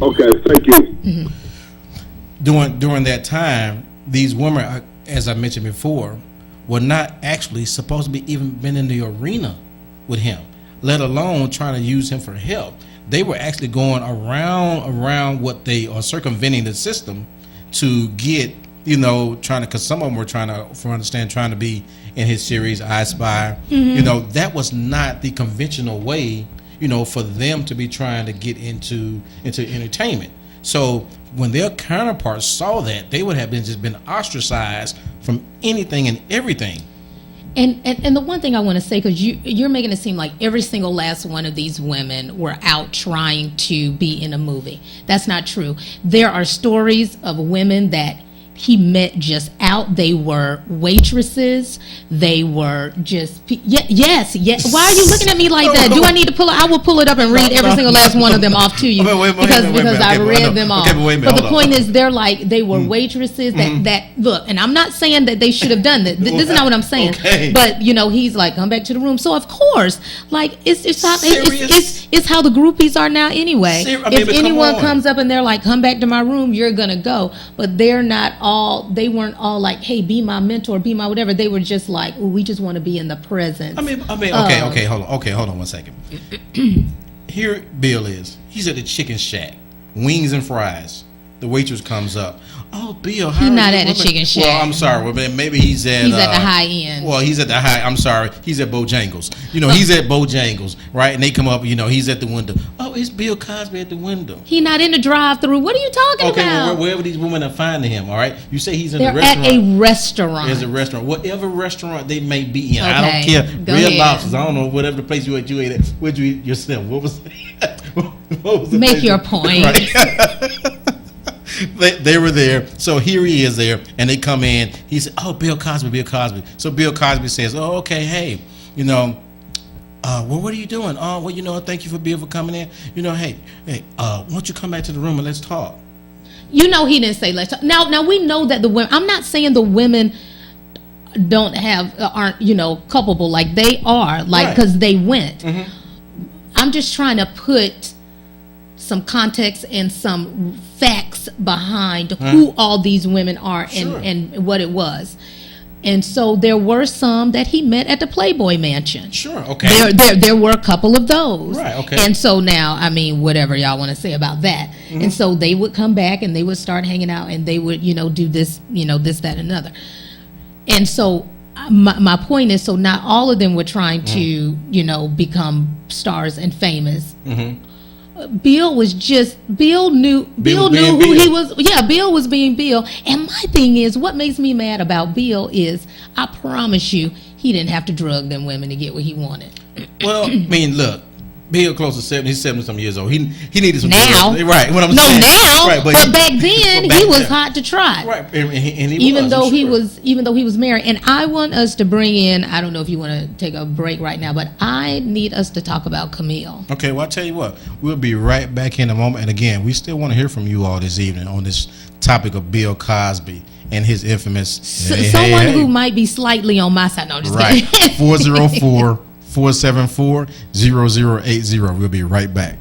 Okay, thank you. Mm-hmm. During that time, these women, as I mentioned before, were not actually supposed to be even been in the arena with him, let alone trying to use him for help. They were actually going around what they are circumventing the system to get, because some of them were trying to be in his series I Spy. Mm-hmm. That was not the conventional way, for them to be trying to get into entertainment. So when their counterparts saw that, they would have been ostracized from anything and everything. And the one thing I want to say, because you're making it seem like every single last one of these women were out trying to be in a movie. That's not true. There are stories of women that he met just out. They were waitresses. They were just yes. Why are you looking at me like that? Do I need to pull it? I will pull it up and read every single last one of them off to you because I read them off. But the point is, they were waitresses that look. And I'm not saying that they should have done that. This is not what I'm saying. Okay. But he's like, come back to the room. So of course, like it's how the groupies are now anyway. If anyone comes up and they're like, come back to my room, you're gonna go. But they're not they weren't all like, hey, be my mentor, be my whatever. They were just like, we just want to be in the presence. Okay, hold on 1 second. Here Bill is. He's at the chicken shack, wings and fries. The waitress comes up. Oh, Bill, he's not at the chicken shack. Well, I'm sorry. Well, maybe he's at the high end. Well, he's at the high. I'm sorry. He's at Bojangles. He's at Bojangles, right? And they come up. He's at the window. Oh, it's Bill Cosby at the window. He's not in the drive-through. What are you talking about? Well, wherever these women are finding him, all right. You say he's in the restaurant. They're at a restaurant. There's a restaurant, whatever restaurant they may be in. Okay. I don't care. Go Red ahead. Lobsters. I don't know. Whatever the place you ate at. Where'd you eat yourself? What was the Make place? your point. Right. They were there, so here he is there, and they come in. He said, "Oh, Bill Cosby." So Bill Cosby says, "Oh, okay, hey, well, what are you doing? Oh, well, thank you for Bill for coming in. Hey, why don't you come back to the room and let's talk." He didn't say let's talk. Now we know that the women. I'm not saying the women aren't culpable like they are, like, because they went. I'm just trying to put some context and some facts behind who all these women are and what it was. And so there were some that he met at the Playboy Mansion. Sure, okay. There were a couple of those. Right, okay. And so now, I mean, whatever y'all want to say about that. And so they would come back and they would start hanging out and they would, do this, this, that, and another. And so my point is, so not all of them were trying to, become stars and famous. Bill knew who he was. Yeah, Bill was being Bill. And my thing is, what makes me mad about Bill is, I promise you, he didn't have to drug them women to get what he wanted. Well, I mean, look, Bill close to 70. He's 70-some years old. He needed some now, drugs. Right? What I'm no, saying. now, right, but back then he was hot to try. Right, and he even was, though he was married. And I want us to bring in. I don't know if you want to take a break right now, but I need us to talk about Camille. Okay, well, I'll tell you what. We'll be right back in a moment. And again, we still want to hear from you all this evening on this topic of Bill Cosby and his infamous someone who might be slightly on my side. No, I'm just right. kidding. 404-474-0080. We'll be right back.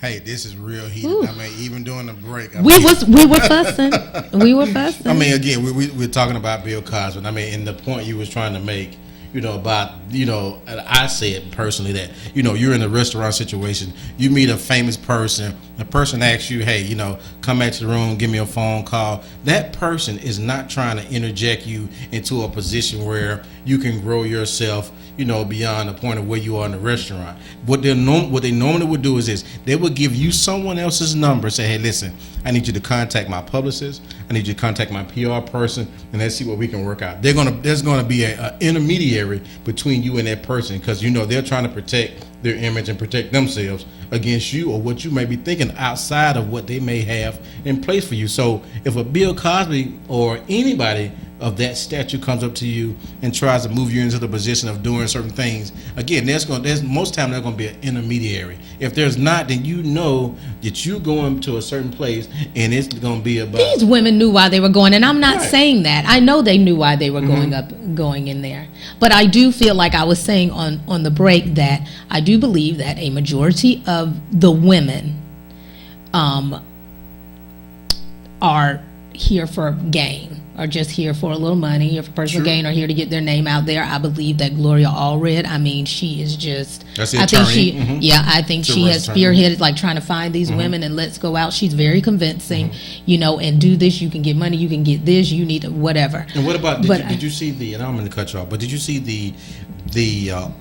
Hey, this is real heated. Ooh. I mean, even during the break, we were fussing. We were fussing. I mean, again, we're talking about Bill Cosby. I mean, and the point you was trying to make, about, I said personally that, you're in a restaurant situation, you meet a famous person, the person asks you, hey, come back to the room, give me a phone call. That person is not trying to interject you into a position where you can grow yourself, beyond the point of where you are in the restaurant. What they normally would do is this: they would give you someone else's number, say, hey, listen, I need you to contact my publicist, I need you to contact my PR person, and let's see what we can work out. There's gonna be an intermediary between you and that person, because they're trying to protect their image and protect themselves against you or what you may be thinking outside of what they may have in place for you. So if a Bill Cosby or anybody of that stature comes up to you and tries to move you into the position of doing certain things, again, there's most time there's going to be an intermediary. If there's not, then that you're going to a certain place and it's going to be about. These women knew why they were going, and I'm not saying that. I know they knew why they were going in there. But I do feel like I was saying on the break that I do believe that a majority of the women are here for gain, or just here for a little money, here for personal gain, or here to get their name out there. I believe that Gloria Allred, she is just. That's the attorney. I think she has spearheaded, like, trying to find these women and let's go out. She's very convincing, and do this. You can get money. You can get this. You need whatever. And what about? Did you see the? And I'm going to cut you off, but did you see the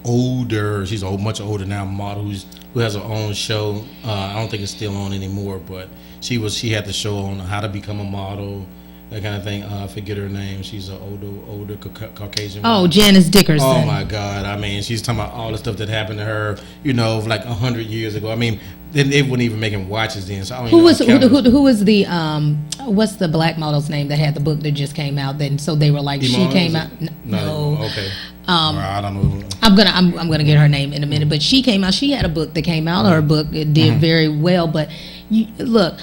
older? She's much older now. Model who has her own show. I don't think it's still on anymore, but she had the show on how to become a model. That kind of thing. I forget her name. She's an older Caucasian woman. Oh, Janice Dickerson. Oh my God! She's talking about all the stuff that happened to her, like 100 years ago. then they wouldn't even make him watches then. So I don't Who was even know how who was the what's the black model's name that had the book that just came out? Then so they were like she Iman, came was out. it? No. Okay. Um, Well, I don't know. I'm gonna get her name in a minute, but she came out. She had a book that came out. Her book it did very well. But look,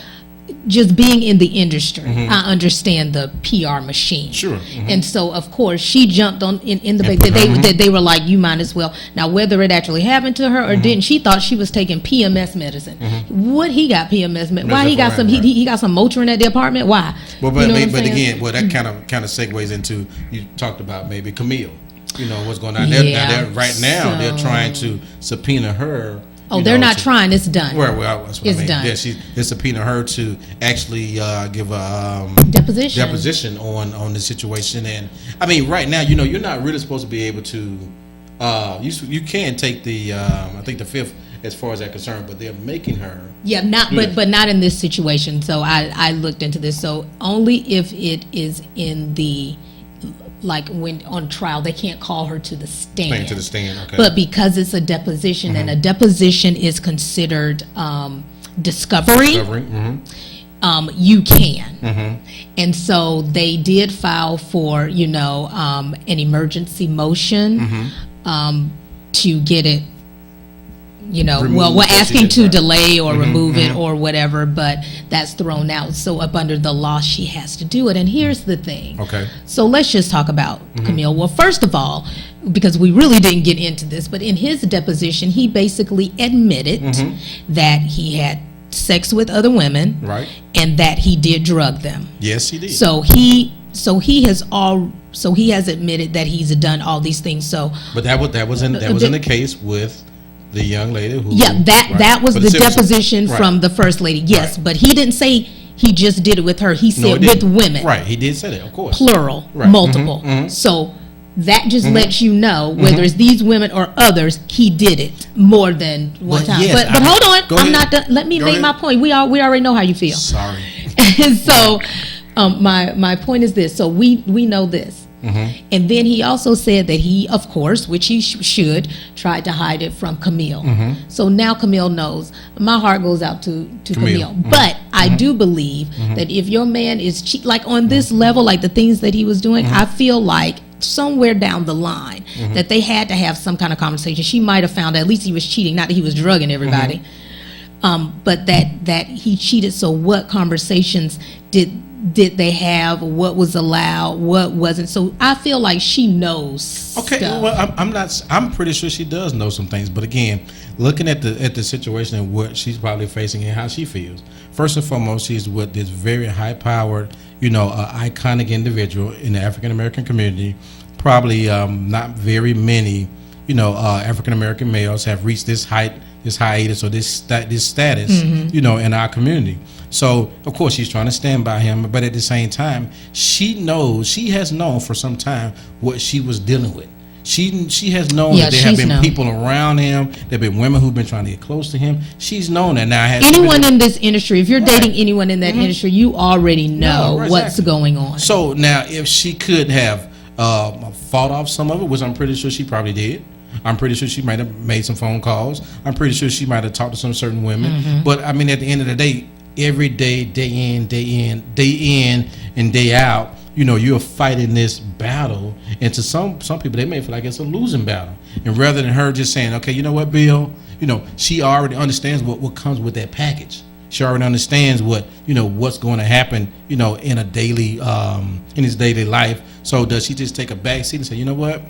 just being in the industry, I understand the PR machine. Sure. And so, of course, she jumped on in the big that they were like, you might as well. Now, whether it actually happened to her or didn't, she thought she was taking PMS medicine. What he got PMS medicine? Why he got some? He got some Motrin at the apartment? Why? Well, You know what I'm but saying? again, well, that kind of segues into you talked about maybe Camille. You know what's going on? Yeah, Right now, they're so- trying to subpoena her. Oh, you they're know, not trying. It's done. Well, that's what It's I mean. done. Yeah, they subpoena her to actually give a Deposition on the situation. And I mean, right now, you're not really supposed to be able to. You can take the I think the fifth as far as that concerned, but they're making her. Yeah, but not in this situation. So I looked into this. So only if it is in the like when on trial, they can't call her to the stand. Okay. But because it's a deposition and a deposition is considered discovery. You can. And so they did file for, an emergency motion to get it, we're asking to delay or remove it or whatever, but that's thrown out. So up under the law, she has to do it. And here's the thing. Okay. So let's just talk about Camille. Well, first of all, because we really didn't get into this, but in his deposition, he basically admitted that he had sex with other women, Right. and that he did drug them. Yes, he did. So he has admitted that he's done all these things. So, But that was in the case with the young lady who. that was But the seriously, deposition right. from the first lady. Yes, Right. but he didn't say he just did it with her. He No, said he with didn't. women, Right, he did say that, of course. plural, Right. multiple. So that just lets you know whether it's these women or others, he did it more than one But time. yes, but hold on, go I'm ahead. not done. Let me Go make ahead. my point. We already know how you feel. Sorry. And so my point is this. So we know this. And then he also said that he, of course, which he should, tried to hide it from Camille. So now Camille knows. My heart goes out to Camille. But I do believe that if your man is like on this level, like the things that he was doing, I feel like somewhere down the line that they had to have some kind of conversation. She might have found at least he was cheating, not that he was drugging everybody. But that he cheated. So what conversations did they have? What was allowed? What wasn't? So I feel like she knows. Okay, stuff. well, I'm pretty sure she does know some things. But again, looking at the situation and what she's probably facing and how she feels. First and foremost, she's with this very high-powered, iconic individual in the African American community. Probably not very many, African American males have reached this hiatus or this status, in our community. So of course she's trying to stand by him, but at the same time, she has known for some time what she was dealing with. She has known that there have been people around him. There have been women who've been trying to get close to him. She's known that now. Anyone in this industry, if you're dating anyone in that industry, you already know what's going on. So now, if she could have fought off some of it, which I'm pretty sure she probably did. I'm pretty sure she might have made some phone calls. I'm pretty sure she might have talked to some certain women. But I mean, at the end of the day, every day, day in and day out, you're fighting this battle. And to some people, they may feel like it's a losing battle. And rather than her just saying, okay, you know what, Bill, she already understands what comes with that package. She already understands what's going to happen, in a daily, in his daily life. So does she just take a back seat and say, you know what?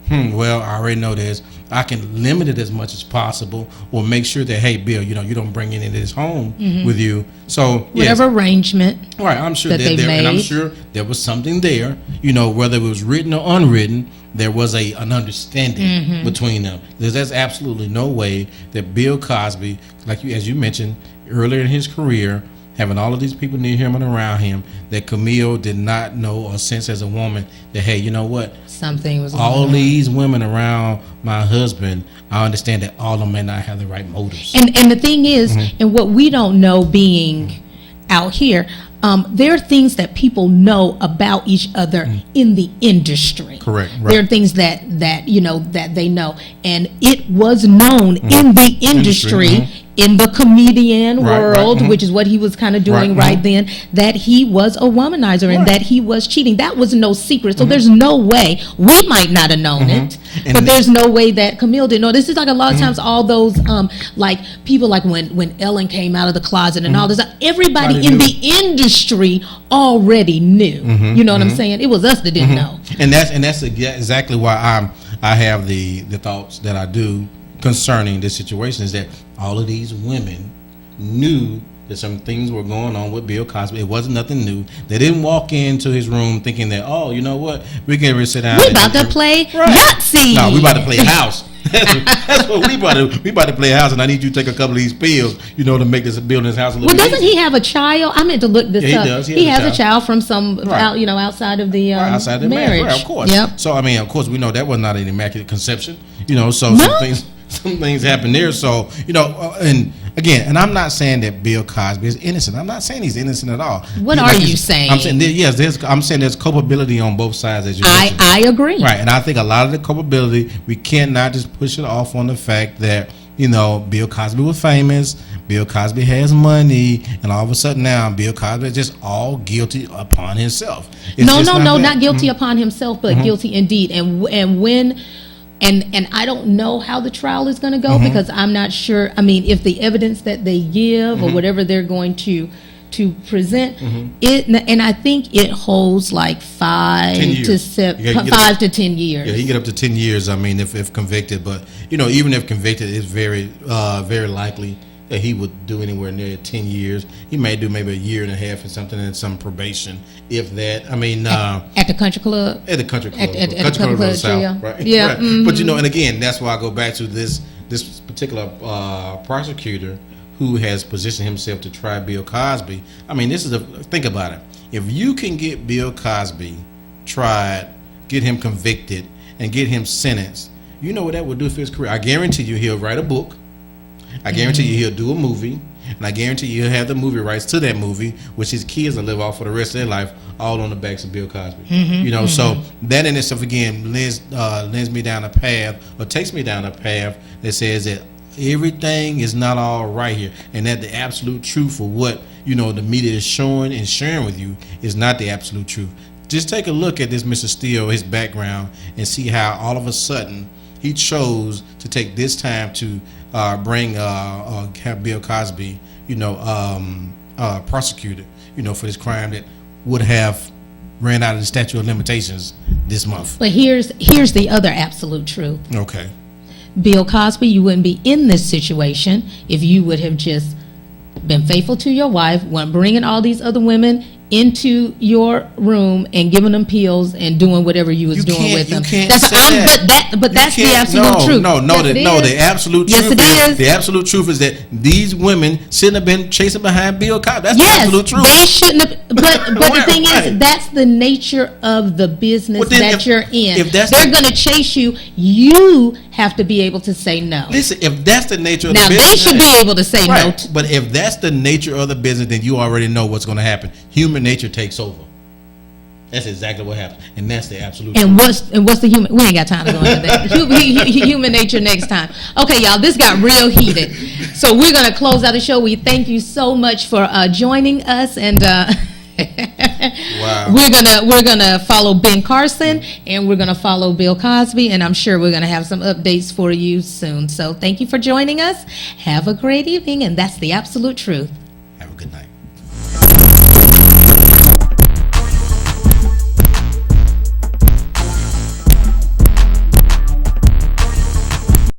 Well, I already know this. I can limit it as much as possible, or make sure that, hey, Bill, you don't bring any of this home with you. So whatever arrangement, right? I'm sure that they made, and I'm sure there was something there. Whether it was written or unwritten, there was an understanding between them. There's absolutely no way that Bill Cosby, as you mentioned earlier in his career, having all of these people near him and around him, that Camille did not know or sense as a woman that, hey, you know what? Something was all going on. These women around my husband, I understand that all of them may not have the right motives. And the thing is, and what we don't know being out here, there are things that people know about each other in the industry. Correct. Right. There are things that they know, and it was known in the industry in the comedian Right, world, right, which is what he was kind of doing Right, then, that he was a womanizer and that he was cheating. That was no secret. So Mm-hmm. there's no way, we might not have known it, And but there's no way that Camille didn't know. This is like a lot of times all those like people, like when Ellen came out of the closet and all this, everybody Everybody in knew. the industry already knew. You know what I'm saying? It was us that didn't know. And that's exactly why I have the thoughts that I do concerning this situation, is that all of these women knew that some things were going on with Bill Cosby. It wasn't nothing new. They didn't walk into his room thinking that, oh, you know what, we can sit down. We about to play Yahtzee. No, we about to play house. That's what we about to. We about to play house, and I need you to take a couple of these pills, to make this building this house a little. Well, bit doesn't easier. he have a child? I meant to look this Yeah, up. he does. He has a child from some, Right. outside of the Outside the marriage. Right, of course. Yep. So I mean, of course, we know that was not an immaculate conception. So No. some things happen there. So and again, and I'm not saying that Bill Cosby is innocent. I'm not saying he's innocent at all. What are you saying? I'm saying I'm saying there's culpability on both sides, as you mentioned. I agree. Right, and I think a lot of the culpability, we cannot just push it off on the fact that Bill Cosby was famous, Bill Cosby has money, and all of a sudden now Bill Cosby is just all guilty upon himself. It's No, just not guilty upon himself, but guilty indeed. And when. And I don't know how the trial is going to go because I'm not sure. I mean, if the evidence that they give or whatever they're going to present it, and I think it holds like 5 to 10 years. Yeah, he can get up to 10 years. I mean, if convicted, but even if convicted, it's very very likely that he would do anywhere near 10 years. He may do maybe a year and a half or something, and some probation, if that. I mean, at the country club. At the country club, At the country club of the South, yeah. right? Yeah. Right. Mhm. But and again, that's why I go back to this particular prosecutor who has positioned himself to try Bill Cosby. I mean, think about it. If you can get Bill Cosby tried, get him convicted, and get him sentenced, you know what that would do for his career. I guarantee you he'll write a book. I guarantee you he'll do a movie, and I guarantee you he'll have the movie rights to that movie, which his kids will live off for the rest of their life, all on the backs of Bill Cosby. So that in itself again lends me down a path, or takes me down a path that says that everything is not all right here, and that the absolute truth of what the media is showing and sharing with you is not the absolute truth. Just take a look at this Mr. Steele, his background, and see how all of a sudden he chose to take this time to have Bill Cosby, prosecuted, for this crime that would have ran out of the statute of limitations this month. But here's the other absolute truth. Okay. Bill Cosby, you wouldn't be in this situation if you would have just been faithful to your wife, weren't bringing all these other women into your room and giving them pills and doing whatever you was doing with them. But that's the absolute truth. The absolute yes, truth it is. The absolute truth is that these women shouldn't have been chasing behind Bill Cosby. That's the absolute truth. They shouldn't have. But the thing is, that's the nature of the business that you're in. If they're going to chase you, you have to be able to say no. Listen, if that's the nature of now, the business, they should be able to say no. But if that's the nature of the business, then you already know what's going to happen. Human nature takes over. That's exactly what happens, and that's the absolute. And what's the human? We ain't got time to go into that. Human nature next time. Okay, y'all, this got real heated, so we're gonna close out the show. We thank you so much for joining us, and wow. we're gonna follow Ben Carson, and we're gonna follow Bill Cosby, and I'm sure we're gonna have some updates for you soon. So thank you for joining us. Have a great evening, and that's the absolute truth. Have a good night.